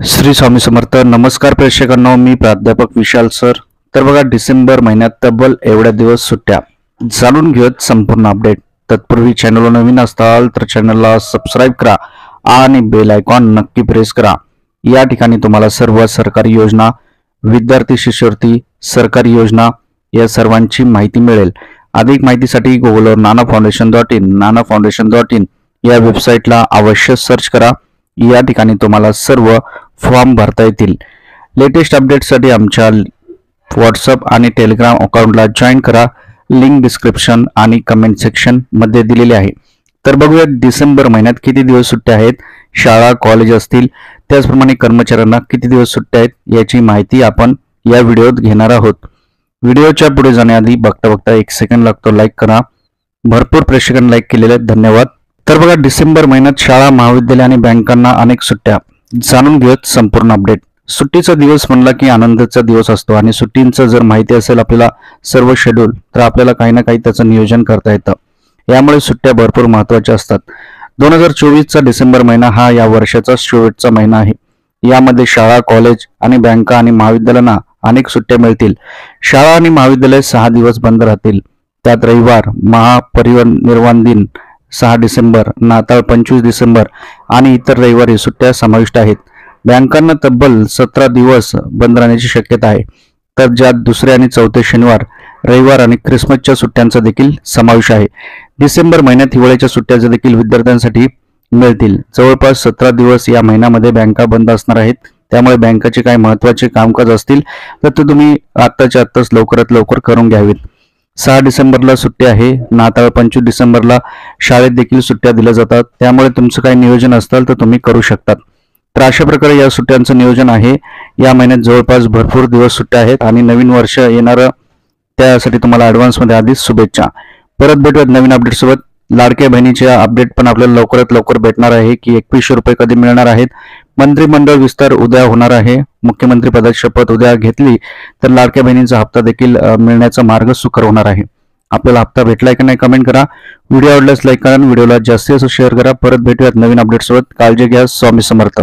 श्री स्वामी समर्थ. नमस्कार प्रेक्षकांनो, मी प्राध्यापक विशाल सर. तर बघा, डिसेंबर महिन्यात तब्बल एवढ्या दिवस सुट्ट्या. जाणून घेऊयात संपूर्ण अपडेट. तत्पूर्वी चॅनलला नवीन असाल तर चॅनलला सबस्क्राईब करा आणि बेल आयकॉन नक्की प्रेस करा. या ठिकाणी तुम्हाला सर्व सरकारी योजना, विद्यार्थी शिष्यवृत्ती, सरकारी योजना या सर्वांची माहिती मिळेल. अधिक माहितीसाठी गुगलवर nanafoundation.in या वेबसाईटला अवश्य सर्च करा. या ठिकाणी तुम्हाला सर्व फॉर्म भरता येतील. लेटेस्ट अपडेटसाठी आमच्या व्हॉट्सअप आणि टेलिग्राम अकाउंटला जॉईन करा. लिंक डिस्क्रिप्शन आणि कमेंट सेक्शन मध्ये दिलेली आहे. तर बघूया डिसेंबर महिन्यात किती दिवस सुट्ट्या आहेत. शाळा कॉलेज असतील त्याचप्रमाणे कर्मचाऱ्यांना किती दिवस सुट्ट्या आहेत याची माहिती आपण या व्हिडिओत घेणार आहोत. व्हिडिओच्या पुढे जाण्याआधी बघता 1 सेकंड लागतो, लाईक करा. भरपूर प्रेक्षकांनी लाईक केलेले आहेत, धन्यवाद. तर बघा, डिसेंबर महिन्यात शाळा, महाविद्यालय आणि बँकांना अनेक सुट्ट्या. जाणून घेऊयात संपूर्ण अपडेट. सुट्टीचा दिवस म्हणला की आनंदाचा दिवस असतो आणि सुट्टींचं जर माहिती असेल आपल्याला सर्व शेड्यूल, तर आपल्याला काही ना काही त्याचं नियोजन करता येतं. यामुळे सुट्ट्या भरपूर महत्त्वाच्या असतात. 2024चा डिसेंबर महिना हा या वर्षाचा शेवटचा महिना आहे. यामध्ये शाळा, कॉलेज आणि बँका आणि महाविद्यालयांना अनेक सुट्ट्या मिळतील. शाळा आणि महाविद्यालय 6 दिवस बंद राहतील. त्यात रविवार, महापरिनिर्वाण दिन 6 डिसेंबर, नाताळ 25 डिसेंबर आणि इतर रविवारी सुट्ट्या समाविष्ट आहेत. बँकांना तब्बल 17 दिवस बंद राहण्याची शक्यता आहे. तर ज्यात दुसरे आणि चौथे शनिवार, रविवार आणि ख्रिसमसच्या सुट्ट्यांचा देखील समावेश आहे. डिसेंबर महिन्यात हिवाळ्याच्या सुट्ट्या देखील विद्यार्थ्यांसाठी मिळतील. जवळपास 17 दिवस या महिन्यामध्ये बँका बंद असणार आहेत. त्यामुळे बँकाचे काही महत्त्वाचे कामकाज असतील तर ते तुम्ही आत्ताच्या आत्ताच लवकरात लवकर करून घ्यावीत. 6 डिसेंबरला सुट्टी आहे. नाताळ 25 डिसेंबरला शाळेत देखील सुट्ट्या दिल्या जातात. त्यामुळे तुमचं काही नियोजन असेल तर तुम्ही करू शकतात. तर अशा प्रकारे या सुट्ट्यांचं नियोजन आहे. या महिन्यात जवळपास भरपूर दिवस सुट्ट्या आहेत आणि नवीन वर्ष येणारं, त्यासाठी तुम्हाला ॲडव्हान्समध्ये आधीच शुभेच्छा. परत भेटूयात नवीन अपडेट सोबत. लाडक्या बहिणीच्या अपडेट पण आपल्याला लवकरात लवकर भेटणार आहे की 2100 रुपये कधी मिळणार आहेत. मंत्रिमंडळ विस्तार उद्या होणार आहे. मुख्यमंत्री पदाची शपथ उद्या घेतली तर लाडक्या बहिणीचा हप्ता देखील मिळण्याचा मार्ग सुकर होणार आहे. आपल्याला हप्ता भेटलाय की नाही कमेंट करा. व्हिडिओ आवडल्यास लाईक करा, व्हिडिओला जास्तीत जास्त शेअर करा. परत भेटूयात नवीन अपडेट सोबत. काळजी घ्या. स्वामी समर्थ.